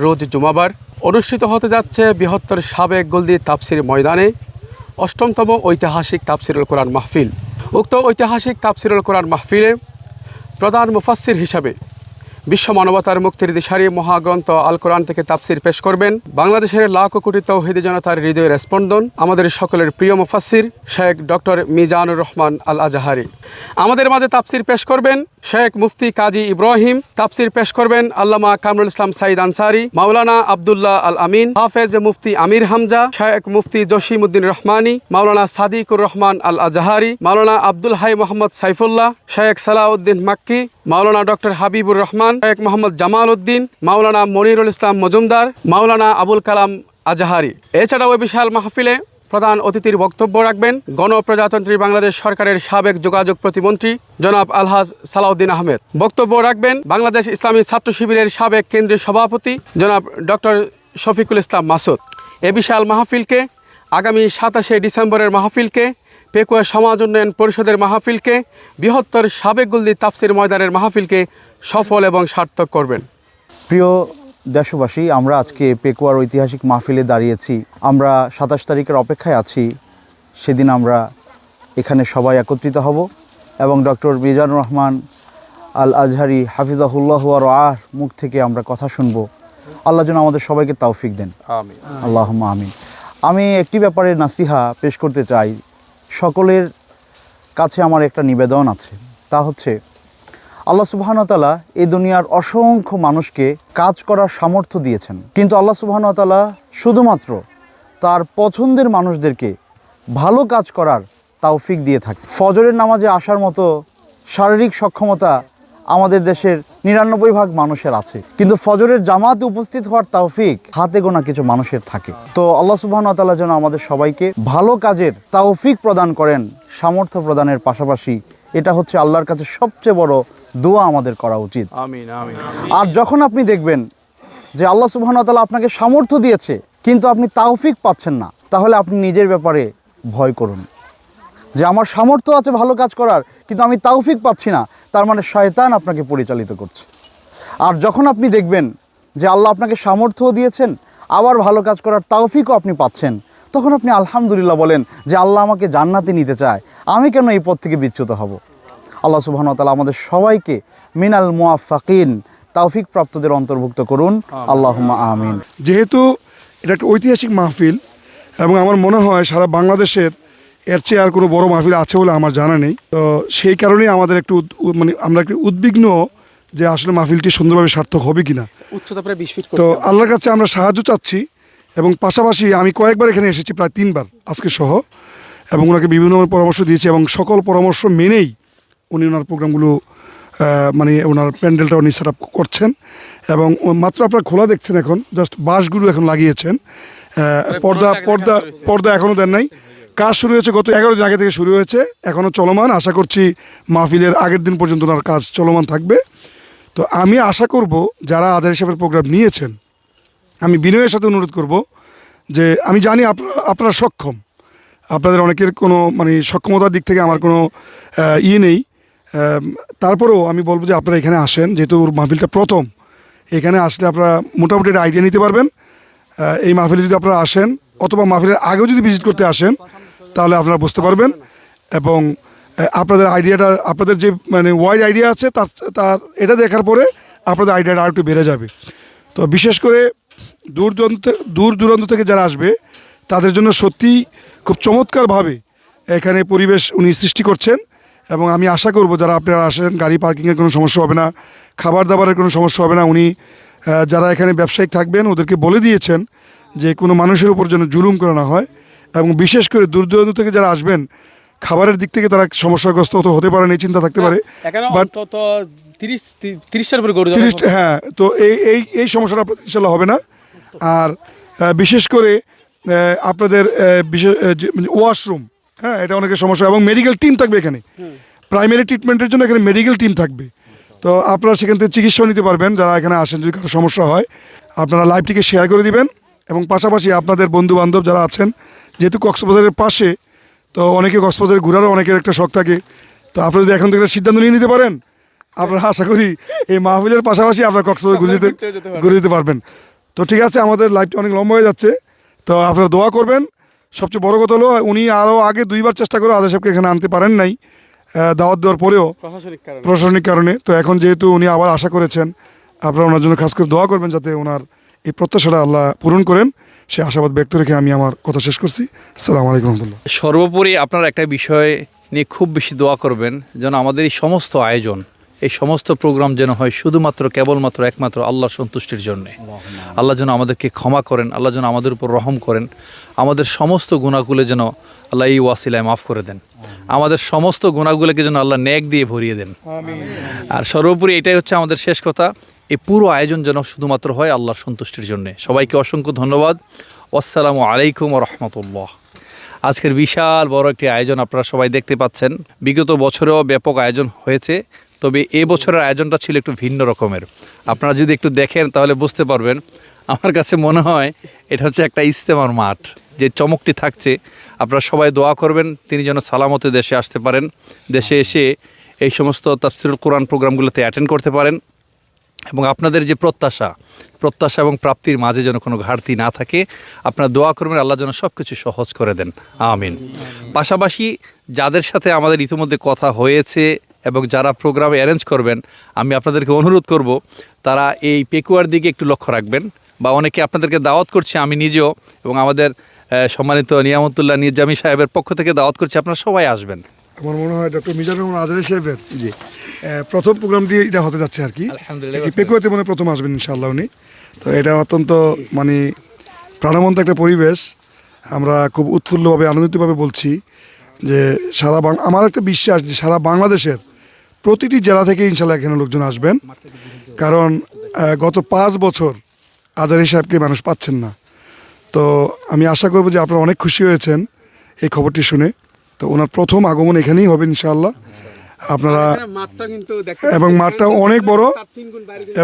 রোজ জুমাবার অনুষ্ঠিত হতে যাচ্ছে বৃহত্তর সাবেক গোলদি তাফসির ময়দানে অষ্টমতম ঐতিহাসিক তাফসিরুল কোরআন মাহফিল। উক্ত ঐতিহাসিক তাফসিরুল কোরআন মাহফিলে প্রধান মুফাসসির হিসাবে বিশ্ব মানবতার মুক্তির দিশারি মহাগ্রন্থ আল কোরআন থেকে তাফসির পেশ করবেন বাংলাদেশের লাখ কোটি তৌহিদি জনতার হৃদয়ের স্পন্দন আমাদের সকলের প্রিয় মুফাসসির শেখ ডক্টর মিজানুর রহমান আল আজহারি। আমাদের মাঝে তাফসির পেশ করবেন শেখ মুফতি কাজী ইব্রাহিম। তাফসির পেশ করবেন আল্লামা কামরুল ইসলাম সাইদ আনসারি, মাওলানা আব্দুল্লাহ আল আমিন, হাফেজ মুফতি আমির হামজা, শেখ মুফতি জসিমউদ্দিন রহমানি, মাওলানা সাদিকুর রহমান আল আজহারি, মাওলানা আব্দুল হাই মোহাম্মদ সাইফুল্লাহ, শেখ সালাউদ্দিন মাক্কি, মাওলানা ডক্টর হাবিবুর রহমান, শেখ মোহাম্মদ জামাল উদ্দিন, মাওলানা মনিরুল ইসলাম মজুমদার, মাওলানা আবুল কালাম আজহারি। এছাড়াও এই বিশাল মাহফিলে প্রধান অতিথির বক্তব্য রাখবেন গণপ্রজাতন্ত্রী বাংলাদেশ সরকারের সাবেক যোগাযোগ প্রতিমন্ত্রী জনাব আলহাজ সালাউদ্দিন আহমেদ। বক্তব্য রাখবেন বাংলাদেশ ইসলামী ছাত্র শিবিরের সাবেক কেন্দ্রীয় সভাপতি জনাব ডক্টর শফিকুল ইসলাম মাসুদ। এ বিশাল মাহফিলকে আগামী 27শে ডিসেম্বরের মাহফিলকে, পেকুয়া সমাজ উন্নয়ন পরিষদের মাহফিলকে, বৃহত্তর সাবেক গোলদি তাফসির ময়দানের মাহফিলকে সফল এবং সার্থক করবেন। প্রিয় দেশবাসী, আমরা আজকে পেকুয়ার ঐতিহাসিক মাহফিলে দাঁড়িয়েছি। আমরা 27 তারিখের অপেক্ষায় আছি। সেদিন আমরা এখানে সবাই একত্রিত হব এবং ডক্টর মিজানুর রহমান আল আজহারি হাফিজাহুল্লাহ ওয়া রাআহ মুখ থেকে আমরা কথা শুনব। আল্লাহ যেন আমাদের সবাইকে তৌফিক দেন, আমিন, আল্লাহুম্মা আমিন। আমি একটি ব্যাপারে নাসিহা পেশ করতে চাই। সকলের কাছে আমার একটা নিবেদন আছে, তা হচ্ছে আল্লাহ সুবহানাহু ওয়া তাআলা এই দুনিয়ার অসংখ্য মানুষকে কাজ করার সামর্থ্য দিয়েছেন, কিন্তু আল্লাহ সুবহানাহু ওয়া তাআলা শুধুমাত্র তার পছন্দের মানুষদেরকে ভালো কাজ করার তৌফিক দিয়ে থাকে। ফজরের নামাজে আসার মতো শারীরিক সক্ষমতা আমাদের দেশের 99% মানুষের আছে, কিন্তু ফজরের জামাতে উপস্থিত হওয়ার তৌফিক হাতে গোনা কিছু মানুষের থাকে। তো আল্লাহ সুবহানাহু ওয়া তাআলা যেন আমাদের সবাইকে ভালো কাজের তৌফিক প্রদান করেন, সামর্থ্য প্রদানের পাশাপাশি এটা হচ্ছে আল্লাহর কাছে সবচেয়ে বড় দোয়া আমাদের করা উচিত। আমিন, আমিন। আর যখন আপনি দেখবেন যে আল্লাহ সুবহানাহু ওয়া তাআলা আপনাকে সামর্থ্য দিয়েছে কিন্তু আপনি তৌফিক পাচ্ছেন না, তাহলে আপনি নিজের ব্যাপারে ভয় করুন যে আমার সামর্থ্য আছে ভালো কাজ করার কিন্তু আমি তৌফিক পাচ্ছি না, তার মানে শয়তান আপনাকে পরিচালিত করছে। আর যখন আপনি দেখবেন যে আল্লাহ আপনাকে সামর্থ্যও দিয়েছেন আবার ভালো কাজ করার তৌফিকও আপনি পাচ্ছেন, তখন আপনি আলহামদুলিল্লাহ বলেন যে আল্লাহ আমাকে জান্নাতে নিতে চায়, আমি কেন এই পথ থেকে বিচ্যুত হব। আল্লাহ সুবহানাহু ওয়া তাআলা আমাদের সবাইকে মিনাল মুওয়াফফাকিন তৌফিক প্রাপ্তদের অন্তর্ভুক্ত করুন, আল্লাহুম্মা আমিন। যেহেতু এটা একটা ঐতিহাসিক মাহফিল এবং আমার মনে হয় সারা বাংলাদেশের এর চেয়ে আর কোনো বড় মাহফিল আছে বলে আমার জানা নেই, তো সেই কারণেই আমাদের একটু আমরা একটু উদ্বিগ্ন যে আসলে মাহফিলটি সুন্দরভাবে সার্থক হবে কিনা। উচ্চতা প্রায় 20 ফিট। তো আল্লাহর কাছে আমরা সাহায্য চাচ্ছি এবং পাশাপাশি আমি কয়েকবার এখানে এসেছি, প্রায় 3বার আজকে সহ, এবং ওনাকে বিভিন্ন পরামর্শ দিয়েছি এবং সকল পরামর্শ মেনেই উনি ওনার প্রোগ্রামগুলো ওনার প্যান্ডেলটা উনি সেট আপ করছেন এবং মাত্র আপনারা খোলা দেখছেন, এখন জাস্ট বাঁশগুলো এখন লাগিয়েছেন, পর্দা এখনও দেন নাই। কাজ শুরু হয়েছে গত 11 দিন আগে থেকে শুরু হয়েছে, এখনও চলমান। আশা করছি মাহফিলের আগের দিন পর্যন্ত ওনার কাজ চলমান থাকবে। তো আমি আশা করব যারা আধার হিসাবের প্রোগ্রাম নিয়েছেন, আমি বিনয়ের সাথে অনুরোধ করব যে আমি জানি আপনারা সক্ষম, আপনাদের অনেকের কোনো সক্ষমতার দিক থেকে আমার কোনো নেই, তারপরেও আমি বলবো যে আপনারা এখানে আসেন, যেহেতু ওর মাহফিলটা প্রথম, এখানে আসলে আপনারা মোটামুটি একটা আইডিয়া নিতে পারবেন। এই মাহফিলে যদি আপনারা আসেন অথবা মাহফিলের আগেও যদি ভিজিট করতে আসেন তাহলে আপনারা বুঝতে পারবেন এবং আপনাদের আইডিয়াটা, আপনাদের যে ওয়াইড আইডিয়া আছে তার এটা দেখার পরে আপনাদের আইডিয়াটা আর একটু বেড়ে যাবে। তো বিশেষ করে দূর দূরান্ত থেকে যারা আসবে তাদের জন্য সত্যিই খুব চমৎকারভাবে এখানে পরিবেশ উনি সৃষ্টি করছেন এবং আমি আশা করব যারা আপনারা আসেন গাড়ি পার্কিংয়ের কোনো সমস্যা হবে না, খাবার দাবারের কোনো সমস্যা হবে না। উনি যারা এখানে ব্যবসায়িক থাকবেন ওদেরকে বলে দিয়েছেন যে কোনো মানুষের উপর যেন জুলুম করা না হয় এবং বিশেষ করে দূর দূরান্ত থেকে যারা আসবেন খাবারের দিক থেকে তারা সমস্যাগ্রস্ত হতে পারেন, এই চিন্তা থাকতে পারে। হ্যাঁ, তো এই সমস্যাটা আপনাদের ইনশাল্লাহ হবে না। আর বিশেষ করে আপনাদের ওয়াশরুম, হ্যাঁ, এটা অনেকের সমস্যা এবং মেডিকেল টিম থাকবে এখানে, প্রাইমারি ট্রিটমেন্টের জন্য এখানে মেডিকেল টিম থাকবে। তো আপনারা সেখান থেকে চিকিৎসাও নিতে পারবেন যারা এখানে আসেন। যদি কারো সমস্যা হয় আপনারা লাইভটিকে শেয়ার করে দিবেন এবং পাশাপাশি আপনাদের বন্ধু বান্ধব যারা আছেন, যেহেতু কক্সবাজারের পাশে, তো অনেকে কক্সবাজারে ঘোরারও অনেকের একটা শখ থাকে, তো আপনারা যদি এখন থেকে সিদ্ধান্ত নিয়ে নিতে পারেন, আপনারা আশা করি এই মাহফিলের পাশাপাশি আপনারা কক্সবাজার ঘুরে যেতে পারবেন। তো ঠিক আছে, আমাদের লাইভটা অনেক লম্বা হয়ে যাচ্ছে, তো আপনারা দোয়া করবেন। সবচেয়ে বড় কথা হলো উনি আরও আগে 2বার চেষ্টা করে আজাদ সাহেবকে এখানে আনতে পারেন নাই, দাওয়াত দেওয়ার পরেও প্রশাসনিক কারণে। তো এখন যেহেতু উনি আবার আশা করেছেন, আপনারা ওনার জন্য খাস করে দোয়া করবেন যাতে ওনার এই প্রত্যাশাটা আল্লাহ পূরণ করেন। সে আশাবাদ ব্যক্ত রেখে আমি আমার কথা শেষ করছি। আসসালামু আলাইকুম রহমতুল্লাহ। সর্বোপরি আপনারা একটা বিষয় নিয়ে খুব বেশি দোয়া করবেন, যেন আমাদের এই সমস্ত আয়োজন, এই সমস্ত প্রোগ্রাম যেন হয় শুধুমাত্র কেবলমাত্র একমাত্র আল্লাহর সন্তুষ্টির জন্যে। আল্লাহ যেন আমাদেরকে ক্ষমা করেন, আল্লাহ যেন আমাদের উপর রহম করেন, আমাদের সমস্ত গুনাহগুলো যেন আল্লাহ এই ওয়াসিলায় মাফ করে দেন, আমাদের সমস্ত গুনাহগুলোকে যেন আল্লাহ নেক দিয়ে ভরিয়ে দেন। আর সর্বোপরি এটাই হচ্ছে আমাদের শেষ কথা, এই পুরো আয়োজন যেন শুধুমাত্র হয় আল্লাহর সন্তুষ্টির জন্যে। সবাইকে অসংখ্য ধন্যবাদ। আসসালামু আলাইকুম রহমতুল্লাহ। আজকের বিশাল বড় একটি আয়োজন আপনারা সবাই দেখতে পাচ্ছেন। বিগত বছরেও ব্যাপক আয়োজন হয়েছে, তবে এই বছরের আয়োজনটা ছিল একটু ভিন্ন রকমের। আপনারা যদি একটু দেখেন তাহলে বুঝতে পারবেন। আমার কাছে মনে হয় এটা হচ্ছে একটা ইজতেমার মাঠ, যে চমকটি থাকছে। আপনারা সবাই দোয়া করবেন তিনি যেন সালামতে দেশে আসতে পারেন, দেশে এসে এই সমস্ত তাফসীরুল কোরআন প্রোগ্রামগুলোতে অ্যাটেন্ড করতে পারেন, এবং আপনাদের যে প্রত্যাশা এবং প্রাপ্তির মাঝে যেন কোনো ঘাটতি না থাকে। আপনারা দোয়া করবেন আল্লাহ যেন সব কিছু সহজ করে দেন, আমিন। পাশাপাশি যাদের সাথে আমাদের ইতিমধ্যে কথা হয়েছে এবং যারা প্রোগ্রাম অ্যারেঞ্জ করবেন, আমি আপনাদেরকে অনুরোধ করব তারা এই পেকুয়ার দিকে একটু লক্ষ্য রাখবেন। বা অনেকে আপনাদেরকে দাওয়াত করছি, আমি নিজেও এবং আমাদের সম্মানিত নিয়ামতুল্লাহ নিজামী সাহেবের পক্ষ থেকে দাওয়াত করছি, আপনারা সবাই আসবেন। আমার মনে হয় ডক্টর মিজানুর রহমান আজহারী সাহেবের জি প্রথম প্রোগ্রাম দিয়ে এটা হতে যাচ্ছে আর কি। আলহামদুলিল্লাহ, পেকুয়াতে মনে হয় প্রথম আসবেন ইনশাআল্লাহ উনি। তো এটা অত্যন্ত মানে প্রাণবন্ত একটা পরিবেশ। আমরা খুব উৎফুল্লভাবে আনন্দিতভাবে বলছি যে আমার একটা বিশ্বাস যে সারা বাংলাদেশের প্রতিটি জেলা থেকে ইনশাআল্লাহ এখানে লোকজন আসবেন, কারণ গত 5 বছর আজহারী সাহেবকে মানুষ পাচ্ছেন না। তো আমি আশা করব যে আপনারা অনেক খুশি হয়েছেন এই খবরটি শুনে। তো ওনার প্রথম আগমন এখানেই হবে ইনশাআল্লাহ। আপনারা এবং মাঠটা অনেক বড়,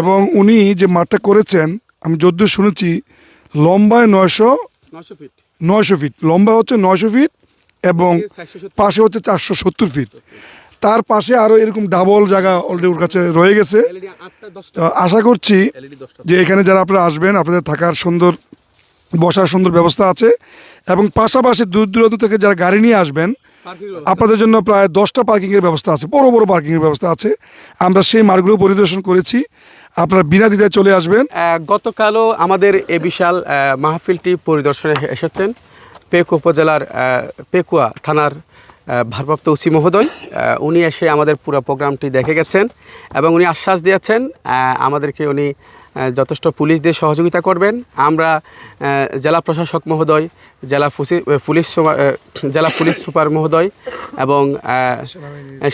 এবং উনি যে মাঠটা করেছেন আমি যদ্দূর শুনেছি লম্বায় 900 ফিট, লম্বা হচ্ছে 900 ফিট এবং পাশে হচ্ছে 470 ফিট। তার পাশে আরও এরকম ডাবল জায়গা অলরেডি ওর কাছে রয়ে গেছে। তো আশা করছি যে এখানে যারা আপনারা আসবেন আপনাদের থাকার সুন্দর, বসার সুন্দর ব্যবস্থা আছে, এবং পাশাপাশি দূর দূরান্ত থেকে যারা গাড়ি নিয়ে আসবেন আপনাদের জন্য প্রায় 10টা পার্কিংয়ের ব্যবস্থা আছে, বড় বড় পার্কিংয়ের ব্যবস্থা আছে। আমরা সেই মার্গগুলো পরিদর্শন করেছি, আপনারা বিনা দ্বিধায় চলে আসবেন। গতকালও আমাদের এই বিশাল মাহফিলটি পরিদর্শনে এসেছেন পেকুয়া উপজেলার পেকুয়া থানার ভারপ্রাপ্ত ওসি মহোদয়। উনি এসে আমাদের পুরো প্রোগ্রামটি দেখে গেছেন এবং উনি আশ্বাস দিয়েছেন আমাদেরকে উনি যথেষ্ট পুলিশ দিয়ে সহযোগিতা করবেন। আমরা জেলা প্রশাসক মহোদয়, জেলা পুলিশ সুপার মহোদয় এবং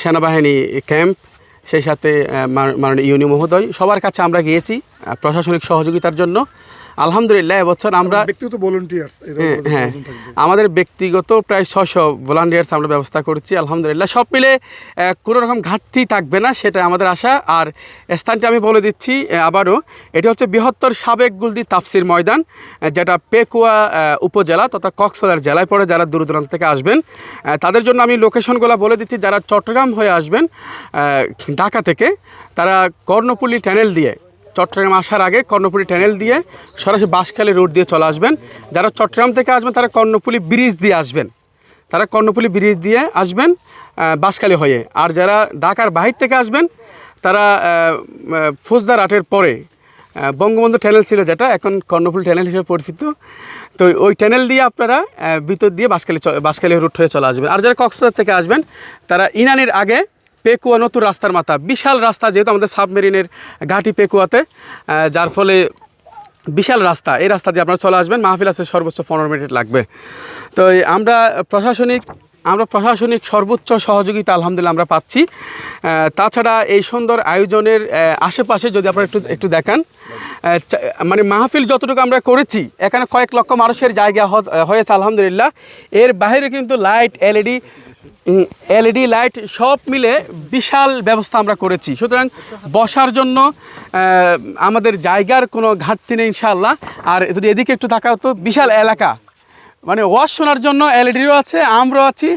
সেনাবাহিনী ক্যাম্প, সেই সাথে মাননীয় ইউনি মহোদয়, সবার কাছে আমরা গিয়েছি প্রশাসনিক সহযোগিতার জন্য। আলহামদুলিল্লাহ এবছর আমরা ব্যক্তিগত ভলান্টিয়ার্স, হ্যাঁ আমাদের ব্যক্তিগত প্রায় 600 ভলান্টিয়ার্স আমরা ব্যবস্থা করছি। আলহামদুলিল্লাহ সব মিলে কোনো রকম ঘাটতি থাকবে না, সেটা আমাদের আশা। আর স্থানটি আমি বলে দিচ্ছি আবারও, এটি হচ্ছে বৃহত্তর সাবেক গুলদি তাফসির ময়দান, যেটা পেকুয়া উপজেলা তথা কক্সবাজার জেলায় পড়ে। যারা দূর দূরান্ত থেকে আসবেন তাদের জন্য আমি লোকেশনগুলো বলে দিচ্ছি। যারা চট্টগ্রাম হয়ে আসবেন ঢাকা থেকে, তারা কর্ণফুলী টানেল দিয়ে, চট্টগ্রাম আসার আগে কর্ণফুলী টানেল দিয়ে সরাসরি বাঁশখালী রোড দিয়ে চলে আসবেন। যারা চট্টগ্রাম থেকে আসবেন তারা কর্ণফুলী ব্রিজ দিয়ে আসবেন, বাঁশখালী হয়ে। আর যারা ঢাকার বাহির থেকে আসবেন তারা ফৌজদার হাটের পরে বঙ্গবন্ধু টানেল ছিল, যেটা এখন কর্ণফুলী টানেল হিসেবে পরিচিত, তো ওই টানেল দিয়ে আপনারা ভিতর দিয়ে বাঁশখালী রুট হয়ে চলে আসবেন। আর যারা কক্সবাজার থেকে আসবেন তারা ইনানির আগে পেকুয়া নতুন রাস্তার মাথা, বিশাল রাস্তা, যেহেতু আমাদের সাবমেরিনের ঘাঁটি পেকুয়াতে, যার ফলে বিশাল রাস্তা, এই রাস্তা দিয়ে আপনারা চলে আসবেন। মাহফিল আছে সর্বোচ্চ 15 মিনিট লাগবে। তো আমরা প্রশাসনিক সর্বোচ্চ সহযোগিতা আলহামদুলিল্লাহ আমরা পাচ্ছি। তাছাড়া এই সুন্দর আয়োজনের আশেপাশে যদি আপনারা একটু দেখান, মানে মাহফিল যতটুকু আমরা করেছি এখানে কয়েক লক্ষ মানুষের জায়গা হয়েছে আলহামদুলিল্লাহ। এর বাইরে কিন্তু লাইট, এলইডি লাইট সব মিলে বিশাল ব্যবস্থা আমরা করেছি। সুতরাং বসার জন্য আমাদের জায়গার কোনো ঘাটতি নেই ইনশাআল্লাহ। আর যদি এদিকে একটু তাকাও তো বিশাল এলাকা, মানে ওয়াজ শোনার জন্য এলইডিও আছে, আমরাও আছি,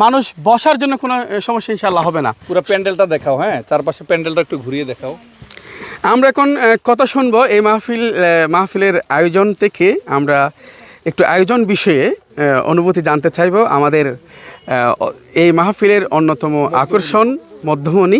মানুষ বসার জন্য কোনো সমস্যা ইনশাআল্লাহ হবে না। পুরো প্যান্ডেলটা দেখাও, হ্যাঁ চারপাশে প্যান্ডেলটা একটু ঘুরিয়ে দেখাও। আমরা এখন কথা শুনবো এই মাহফিলের আয়োজন থেকে। আমরা একটু আয়োজন বিষয়ে অনুভূতি জানতে চাইবো। আমাদের এই মাহফিলের অন্যতম আকর্ষণ মধ্যমণি